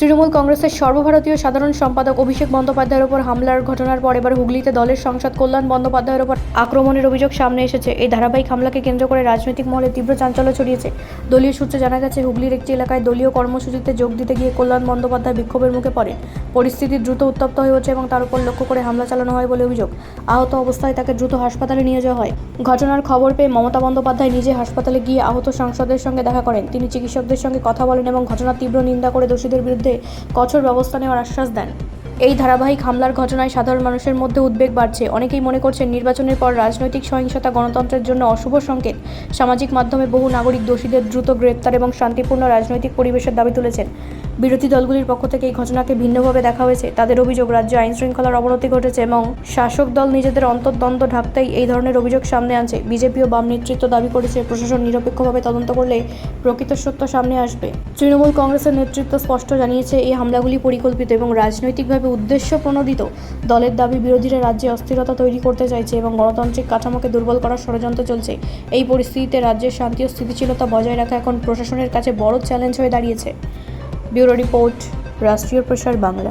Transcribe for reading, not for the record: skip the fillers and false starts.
তৃণমূল কংগ্রেসের সর্বভারতীয় সাধারণ সম্পাদক অভিষেক বন্দ্যোপাধ্যায়ের ওপর হামলার ঘটনার পর এবার হুগলিতে দলের সাংসদ কল্যাণ বন্দ্যোপাধ্যায়ের ওপর আক্রমণের অভিযোগ সামনে এসেছে। এই ধারাবাহিক হামলাকে কেন্দ্র করে রাজনৈতিক মহলে তীব্র চাঞ্চল্য ছড়িয়েছে। দলীয় সূত্রে জানা গেছে, হুগলির একটি এলাকায় দলীয় কর্মসূচিতে যোগ দিতে গিয়ে কল্যাণ বন্দ্যোপাধ্যায় বিক্ষোভের মুখে পড়েন। পরিস্থিতি দ্রুত উত্তপ্ত হয়ে ওঠে এবং তার উপর লক্ষ্য করে হামলা চালানো হয় বলে অভিযোগ। আহত অবস্থায় তাকে দ্রুত হাসপাতালে নিয়ে যাওয়া হয়। ঘটনার খবর পেয়ে মমতা বন্দ্যোপাধ্যায় নিজে হাসপাতালে গিয়ে আহত সাংসদের সঙ্গে দেখা করেন। তিনি চিকিৎসকদের সঙ্গে কথা বলেন এবং ঘটনার তীব্র নিন্দা করে দোষীদের বিরুদ্ধে কঠোর ব্যবস্থা নেওয়ার আশ্বাস দেন। এই ধারাবাহিক হামলার ঘটনায় সাধারণ মানুষের মধ্যে উদ্বেগ বাড়ছে। অনেকেই মনে করছেন, নির্বাচনের পর রাজনৈতিক সহিংসতা গণতন্ত্রের জন্য অশুভ সংকেত। সামাজিক মাধ্যমে বহু নাগরিক দোষীদের দ্রুত গ্রেপ্তার এবং শান্তিপূর্ণ রাজনৈতিক পরিবেশের দাবি তুলেছেন। বিরোধী দলগুলির পক্ষ থেকে এই ঘটনাকে ভিন্নভাবে দেখা হয়েছে। তাদের অভিযোগ, রাজ্যে আইন শৃঙ্খলার অবনতি ঘটেছে এবং শাসক দল নিজেদের অন্তর্দ্বন্দ্ব ঢাকতেই এই ধরনের অভিযোগ সামনে আনছে। বিজেপি ও বাম নেতৃত্ব দাবি করেছে, প্রশাসন নিরপেক্ষভাবে তদন্ত করলে প্রকৃত সত্য সামনে আসবে। তৃণমূল কংগ্রেসের নেতৃত্ব স্পষ্ট জানিয়েছে, এই হামলাগুলি পরিকল্পিত এবং রাজনৈতিকভাবে উদ্দেশ্য প্রণোদিত। দলের দাবি, বিরোধীরা রাজ্যে অস্থিরতা তৈরি করতে চাইছে এবং গণতান্ত্রিক কাঠামোকে দুর্বল করার ষড়যন্ত্র চলছে। এই পরিস্থিতিতে রাজ্যের শান্তি ও স্থিতিশীলতা বজায় রাখা এখন প্রশাসনের কাছে বড় চ্যালেঞ্জ হয়ে দাঁড়িয়েছে। ব্যুরো রিপোর্ট, রাষ্ট্রীয় প্রসার বাংলা।